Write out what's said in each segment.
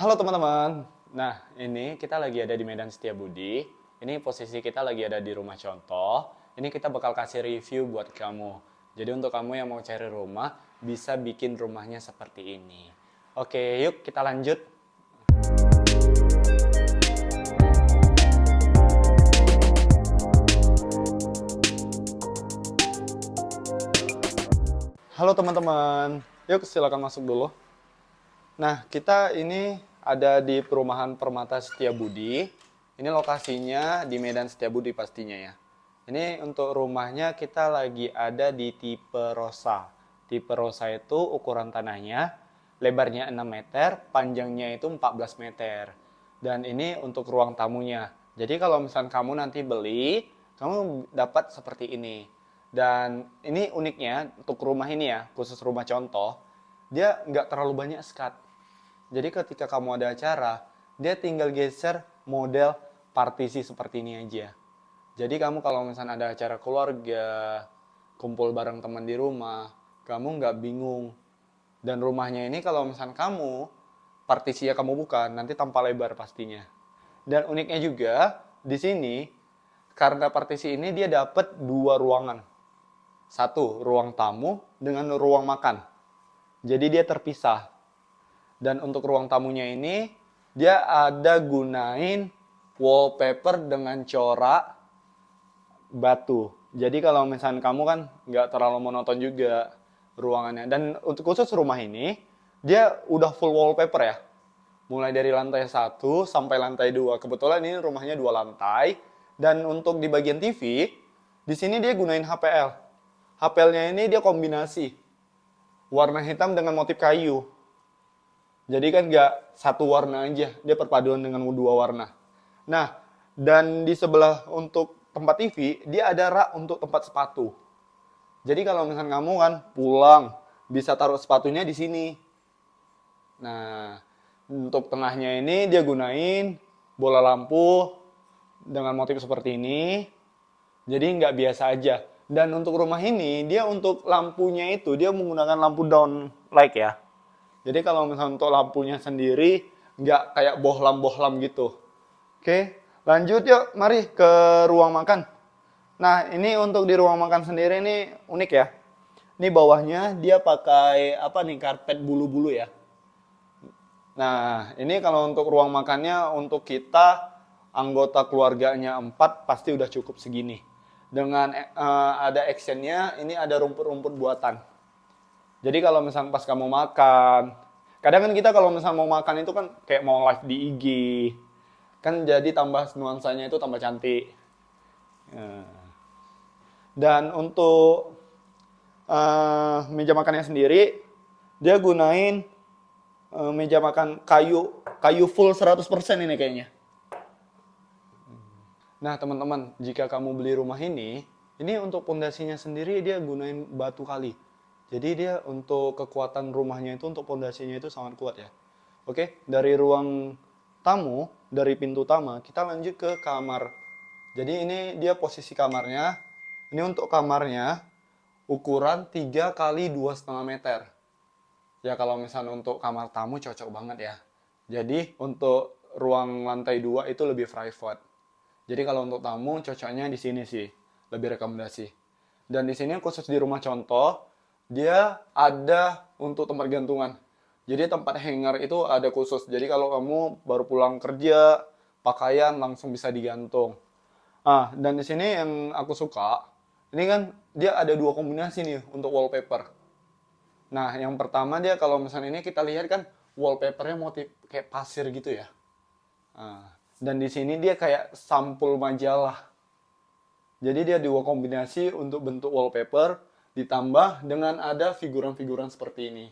Halo teman-teman. Nah, ini kita lagi ada di Medan Setiabudi. Ini posisi kita lagi ada di rumah contoh. Ini kita bakal kasih review buat kamu. Jadi untuk kamu yang mau cari rumah, bisa bikin rumahnya seperti ini. Oke, yuk kita lanjut. Halo teman-teman. Yuk silakan masuk dulu. Nah, kita ini ada di perumahan Permata Setiabudi. Ini lokasinya di Medan Setiabudi pastinya ya. Ini untuk rumahnya kita lagi ada di tipe Rosa. Tipe Rosa itu ukuran tanahnya lebarnya 6 meter, panjangnya itu 14 meter. Dan ini untuk ruang tamunya. Jadi kalau misalnya kamu nanti beli, kamu dapat seperti ini. Dan ini uniknya untuk rumah ini ya, khusus rumah contoh, dia nggak terlalu banyak skat. Jadi ketika kamu ada acara, dia tinggal geser model partisi seperti ini aja. Jadi kamu kalau misalnya ada acara keluarga, kumpul bareng teman di rumah, kamu nggak bingung. Dan rumahnya ini kalau misalnya kamu, partisinya kamu buka, nanti tanpa lebar pastinya. Dan uniknya juga, di sini, karena partisi ini dia dapat dua ruangan. Satu, ruang tamu dengan ruang makan. Jadi dia terpisah. Dan untuk ruang tamunya ini, dia ada gunain wallpaper dengan corak batu. Jadi kalau misalnya kamu kan nggak terlalu monoton juga ruangannya. Dan untuk khusus rumah ini, dia udah full wallpaper ya. Mulai dari lantai 1 sampai lantai 2. Kebetulan ini rumahnya 2 lantai. Dan untuk di bagian TV, di sini dia gunain HPL. HPL-nya ini dia kombinasi warna hitam dengan motif kayu. Jadi kan nggak satu warna aja, dia perpaduan dengan dua warna. Nah, dan di sebelah untuk tempat TV, dia ada rak untuk tempat sepatu. Jadi kalau misalnya kamu kan pulang, bisa taruh sepatunya di sini. Nah, untuk tengahnya ini dia gunain bola lampu dengan motif seperti ini. Jadi nggak biasa aja. Dan untuk rumah ini, dia untuk lampunya itu, dia menggunakan lampu down light ya. Jadi kalau misalnya untuk lampunya sendiri, nggak kayak bohlam-bohlam gitu. Oke, lanjut yuk, mari ke ruang makan. Nah, ini untuk di ruang makan sendiri ini unik ya. Ini bawahnya dia pakai apa nih, karpet bulu-bulu ya. Nah, ini kalau untuk ruang makannya untuk kita anggota keluarganya 4 pasti udah cukup segini. Dengan ada actionnya, ini ada rumput-rumput buatan. Jadi kalau misalnya pas kamu makan, kadang kan kita kalau misalnya mau makan itu kan kayak mau live di IG, kan jadi tambah nuansanya itu tambah cantik. Dan untuk meja makannya sendiri, dia gunain meja makan kayu full 100% ini kayaknya. Nah teman-teman, jika kamu beli rumah ini untuk pondasinya sendiri dia gunain batu kali. Jadi dia untuk kekuatan rumahnya itu untuk pondasinya itu sangat kuat ya. Oke, dari ruang tamu, dari pintu utama, kita lanjut ke kamar. Jadi ini dia posisi kamarnya. Ini untuk kamarnya ukuran 3 kali 2,5 meter. Ya kalau misalnya untuk kamar tamu cocok banget ya. Jadi untuk ruang lantai 2 itu lebih private. Jadi kalau untuk tamu cocoknya di sini sih, lebih rekomendasi. Dan di sini khusus di rumah contoh, dia ada untuk tempat gantungan. Jadi tempat hanger itu ada khusus. Jadi kalau kamu baru pulang kerja, pakaian langsung bisa digantung. Ah, dan di sini yang aku suka, ini kan dia ada dua kombinasi nih untuk wallpaper. Nah, yang pertama dia kalau misalnya ini kita lihat kan wallpapernya motif kayak pasir gitu ya. Nah, dan di sini dia kayak sampul majalah. Jadi dia dua kombinasi untuk bentuk wallpaper ditambah dengan ada figuran-figuran seperti ini.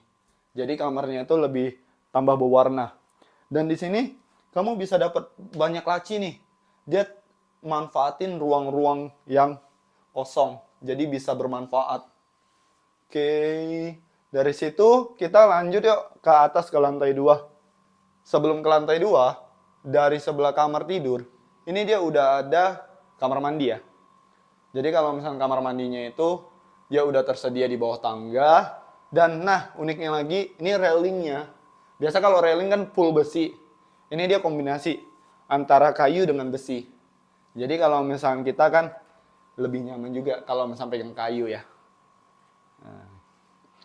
Jadi kamarnya itu lebih tambah berwarna. Dan di sini kamu bisa dapat banyak laci nih. Dia manfaatin ruang-ruang yang kosong. Jadi bisa bermanfaat. Oke, dari situ kita lanjut yuk ke atas ke lantai 2. Sebelum ke lantai 2, dari sebelah kamar tidur, ini dia udah ada kamar mandi ya. Jadi kalau misalnya kamar mandinya itu dia udah tersedia di bawah tangga. Dan nah uniknya lagi ini railingnya Biasa kalau railing kan full besi. Ini dia kombinasi antara kayu dengan besi. Jadi kalau misalnya kita kan lebih nyaman juga kalau misalnya pegang kayu ya. Nah.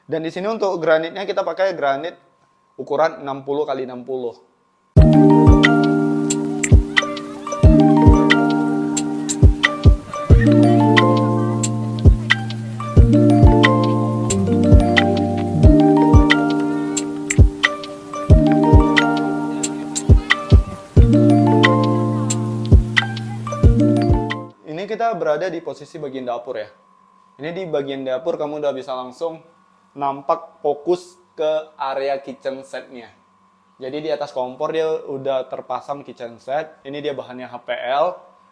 Dan di sini untuk granitnya kita pakai granit ukuran 60 kali 60. Ini kita berada di posisi bagian dapur ya. Ini di bagian dapur kamu udah bisa langsung nampak fokus ke area kitchen setnya. Jadi di atas kompor dia udah terpasang kitchen set. Ini dia bahannya HPL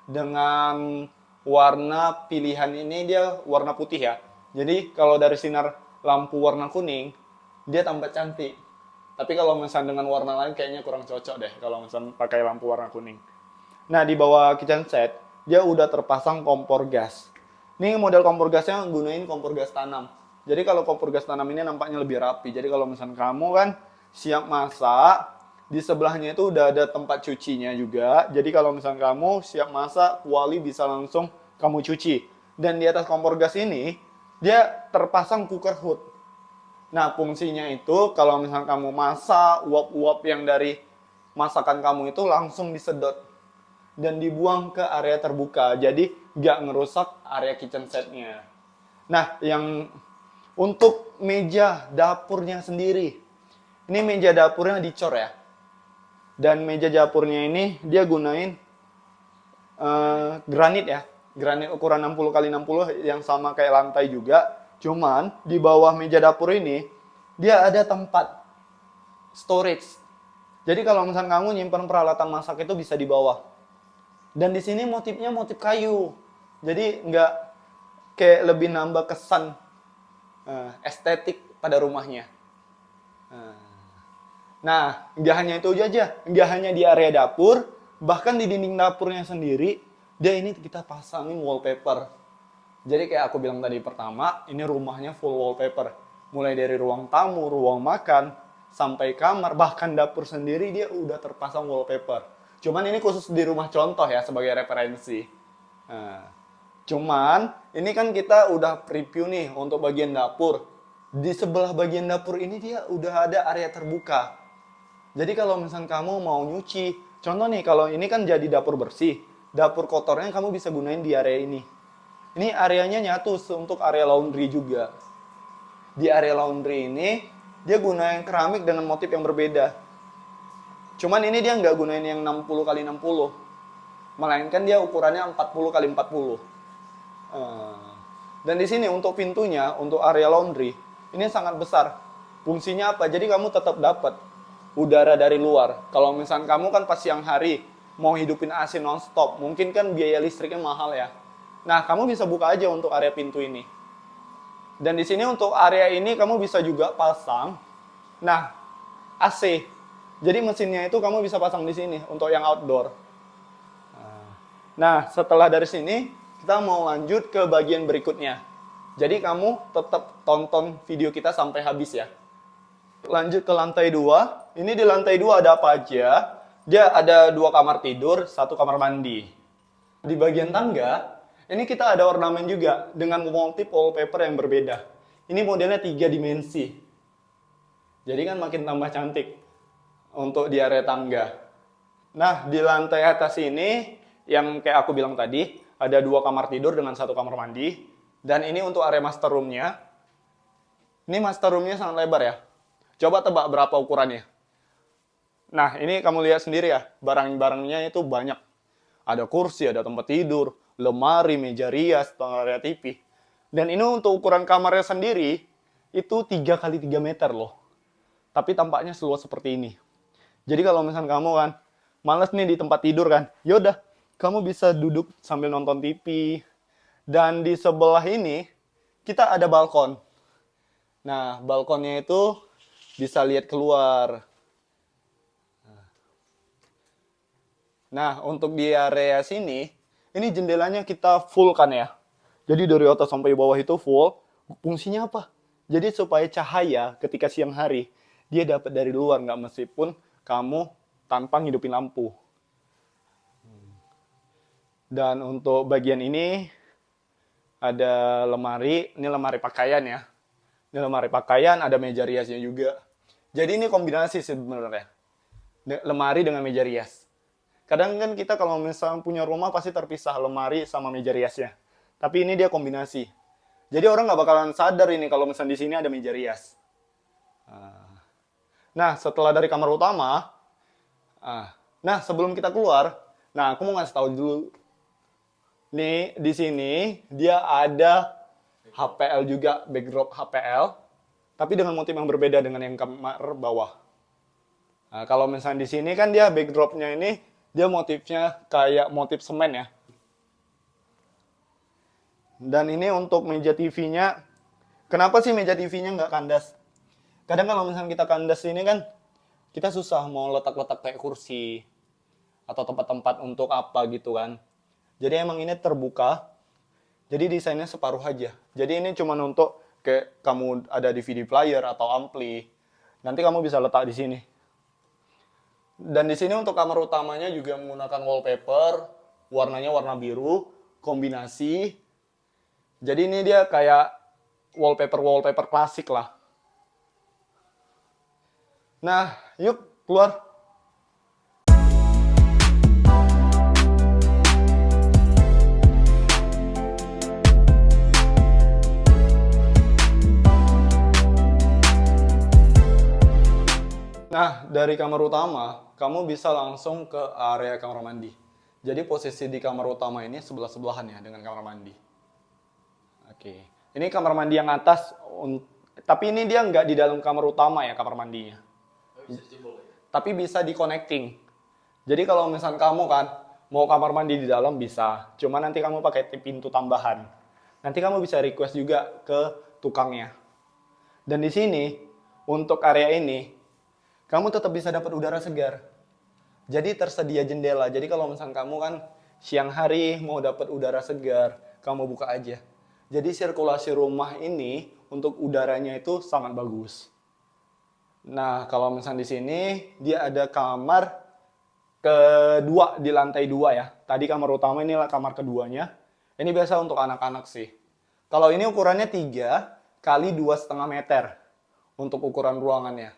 dengan warna pilihan ini dia warna putih ya. Jadi kalau dari sinar lampu warna kuning dia tampak cantik. Tapi kalau misalnya dengan warna lain kayaknya kurang cocok deh kalau misalnya pakai lampu warna kuning. Nah di bawah kitchen set dia udah terpasang kompor gas. Ini model kompor gasnya gunain kompor gas tanam. Jadi kalau kompor gas tanam ini nampaknya lebih rapi. Jadi kalau misalnya kamu kan siap masak, di sebelahnya itu udah ada tempat cucinya juga. Jadi kalau misalnya kamu siap masak, kuali bisa langsung kamu cuci. Dan di atas kompor gas ini, dia terpasang cooker hood. Nah, fungsinya itu kalau misalnya kamu masak, uap-uap yang dari masakan kamu itu langsung disedot dan dibuang ke area terbuka. Jadi nggak ngerusak area kitchen setnya. Nah, yang untuk meja dapurnya sendiri. Ini meja dapurnya dicor ya. Dan meja dapurnya ini dia gunain granit ya. Granit ukuran 60 kali 60 yang sama kayak lantai juga. Cuman di bawah meja dapur ini dia ada tempat storage. Jadi kalau misalnya kamu nyimpan peralatan masak itu bisa di bawah. Dan di sini motifnya motif kayu. Jadi nggak kayak lebih nambah kesan estetik pada rumahnya. Nah, nggak hanya itu aja, nggak hanya di area dapur, bahkan di dinding dapurnya sendiri, dia ini kita pasangin wallpaper. Jadi kayak aku bilang tadi pertama, ini rumahnya full wallpaper. Mulai dari ruang tamu, ruang makan, sampai kamar, bahkan dapur sendiri dia udah terpasang wallpaper. Cuman ini khusus di rumah contoh ya, sebagai referensi. Nah, cuman ini kan kita udah preview nih untuk bagian dapur. Di sebelah bagian dapur ini dia udah ada area terbuka. Jadi kalau misalnya kamu mau nyuci, contoh nih kalau ini kan jadi dapur bersih. Dapur kotornya kamu bisa gunain di area ini. Ini areanya nyatu untuk area laundry juga. Di area laundry ini, dia gunain keramik dengan motif yang berbeda. Cuman ini dia nggak gunain yang 60 kali 60. Melainkan dia ukurannya 40 kali 40. Dan di sini untuk pintunya, untuk area laundry, ini sangat besar. Fungsinya apa? Jadi kamu tetap dapat udara dari luar. Kalau misalnya kamu kan pas siang hari, mau hidupin AC non-stop, mungkin kan biaya listriknya mahal ya. Nah, kamu bisa buka aja untuk area pintu ini. Dan di sini untuk area ini kamu bisa juga pasang, nah, AC. Jadi mesinnya itu kamu bisa pasang di sini untuk yang outdoor. Nah, setelah dari sini, kita mau lanjut ke bagian berikutnya. Jadi kamu tetap tonton video kita sampai habis ya. Lanjut ke lantai 2. Ini di lantai 2 ada apa aja? Dia ada 2 kamar tidur, 1 kamar mandi. Di bagian tangga, ini kita ada ornamen juga dengan motif wallpaper yang berbeda. Ini modelnya 3 dimensi. Jadi kan makin tambah cantik untuk di area tangga. Nah, di lantai atas ini yang kayak aku bilang tadi, ada 2 kamar tidur dengan 1 kamar mandi. Dan ini untuk area master room-nya. Ini master room-nya sangat lebar ya. Coba tebak berapa ukurannya. Nah, ini kamu lihat sendiri ya, barang-barangnya itu banyak. Ada kursi, ada tempat tidur, lemari, meja rias, area TV. Dan ini untuk ukuran kamarnya sendiri, itu 3 kali 3 meter loh. Tapi tampaknya seluas seperti ini. Jadi kalau misalnya kamu kan, males nih di tempat tidur kan, yaudah, kamu bisa duduk sambil nonton TV. Dan di sebelah ini, kita ada balkon. Nah, balkonnya itu bisa lihat keluar. Nah, untuk di area sini, ini jendelanya kita full kan ya. Jadi dari atas sampai bawah itu full. Fungsinya apa? Jadi supaya cahaya ketika siang hari, dia dapat dari luar, nggak meskipun kamu tanpa ngidupin lampu. Dan untuk bagian ini ada lemari, ini lemari pakaian ya. Ini lemari pakaian, ada meja riasnya juga. Jadi ini kombinasi sebenarnya. Lemari dengan meja rias. Kadang kan kita kalau misalnya punya rumah pasti terpisah lemari sama meja riasnya. Tapi ini dia kombinasi. Jadi orang nggak bakalan sadar ini kalau misalnya di sini ada meja rias. Nah, setelah dari kamar utama, nah sebelum kita keluar, nah aku mau ngasih tahu dulu. Nih di sini dia ada HPL juga, backdrop HPL, tapi dengan motif yang berbeda dengan yang kamar bawah. Nah, kalau misalnya di sini kan dia backdropnya ini dia motifnya kayak motif semen ya. Dan ini untuk meja TV-nya, kenapa sih meja TV-nya nggak kandas? Kadang kalau misalnya kita kandas ini kan kita susah mau letak-letak kayak kursi atau tempat-tempat untuk apa gitu kan. Jadi emang ini terbuka. Jadi desainnya separuh aja. Jadi ini cuma untuk kayak kamu ada DVD player atau ampli. Nanti kamu bisa letak di sini. Dan di sini untuk kamar utamanya juga menggunakan wallpaper, warnanya warna biru, kombinasi. Jadi ini dia kayak wallpaper klasik lah. Nah, yuk keluar. Nah, dari kamar utama, kamu bisa langsung ke area kamar mandi. Jadi posisi di kamar utama ini sebelah-sebelahan ya dengan kamar mandi. Oke, ini kamar mandi yang atas, tapi ini dia nggak di dalam kamar utama ya kamar mandinya. Tapi bisa di connecting. Jadi kalau misalnya kamu kan mau kamar mandi di dalam bisa, cuma nanti kamu pakai pintu tambahan. Nanti kamu bisa request juga ke tukangnya. Dan di sini untuk area ini kamu tetap bisa dapat udara segar. Jadi tersedia jendela. Jadi kalau misalnya kamu kan siang hari mau dapat udara segar, kamu buka aja. Jadi sirkulasi rumah ini untuk udaranya itu sangat bagus. Nah, kalau misalnya di sini dia ada kamar kedua di lantai 2 ya. Tadi kamar utama, inilah kamar keduanya. Ini biasa untuk anak-anak sih. Kalau ini ukurannya 3 kali 2,5 meter untuk ukuran ruangannya.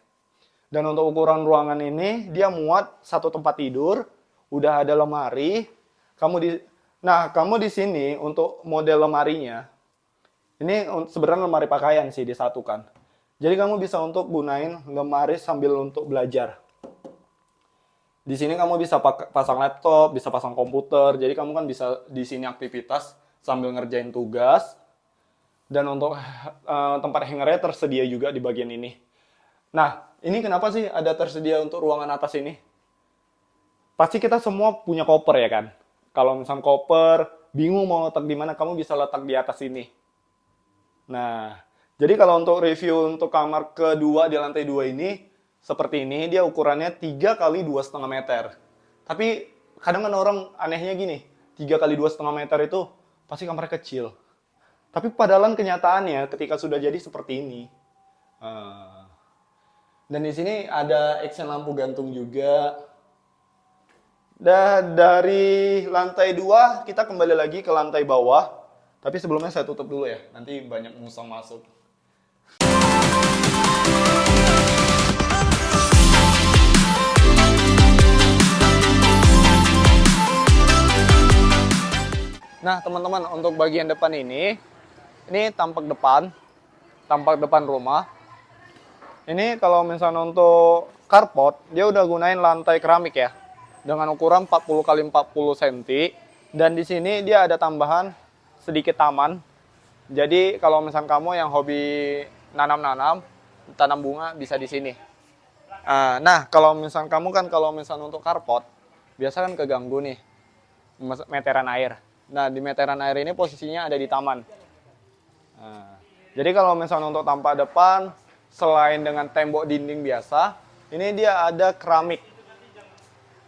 Dan untuk ukuran ruangan ini dia muat satu tempat tidur, udah ada lemari. Kamu di sini untuk model lemarinya. Ini sebenarnya lemari pakaian sih disatukan. Jadi kamu bisa untuk gunain lemari sambil untuk belajar. Di sini kamu bisa pasang laptop, bisa pasang komputer. Jadi kamu kan bisa di sini aktivitas sambil ngerjain tugas. Dan untuk tempat hangernya tersedia juga di bagian ini. Nah, ini kenapa sih ada tersedia untuk ruangan atas ini? Pasti kita semua punya koper ya kan? Kalau misalnya koper, bingung mau letak di mana, kamu bisa letak di atas ini. Nah, jadi kalau untuk review untuk kamar kedua di lantai 2 ini, seperti ini, dia ukurannya 3 kali 2,5 meter. Tapi kadang kan orang anehnya gini, 3 kali 2,5 meter itu pasti kamar kecil. Tapi padahal kenyataannya ketika sudah jadi seperti ini. Dan di sini ada action lampu gantung juga. Dan dari lantai 2 kita kembali lagi ke lantai bawah. Tapi sebelumnya saya tutup dulu ya, nanti banyak musang masuk. Nah teman-teman, untuk bagian depan ini tampak depan rumah. Ini kalau misalnya untuk carport, dia udah gunain lantai keramik ya. Dengan ukuran 40 x 40 cm. Dan di sini dia ada tambahan sedikit taman. Jadi kalau misalnya kamu yang hobi tanam bunga bisa di sini. Nah, kalau misalnya kamu kan kalau misalnya untuk carport, biasa kan keganggu nih meteran air. Nah, di meteran air ini posisinya ada di taman. Jadi kalau misalnya untuk tampak depan, selain dengan tembok dinding biasa, ini dia ada keramik.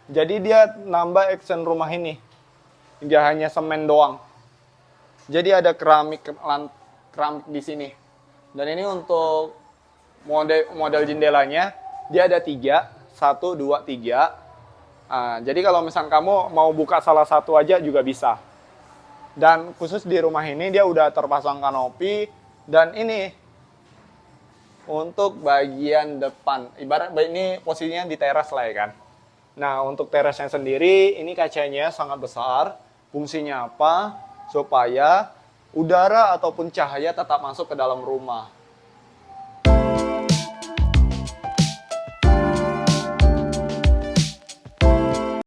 Jadi dia nambah action rumah ini. Nggak hanya semen doang. Jadi ada keramik di sini. Dan ini untuk model jendelanya dia ada 3, 1, 2, 3. Nah, jadi kalau misalnya kamu mau buka salah satu aja juga bisa. Dan khusus di rumah ini dia udah terpasang kanopi dan ini untuk bagian depan. Ibarat ini posisinya di teras lah ya kan. Nah, untuk terasnya sendiri ini kacanya sangat besar. Fungsinya apa? Supaya udara ataupun cahaya tetap masuk ke dalam rumah.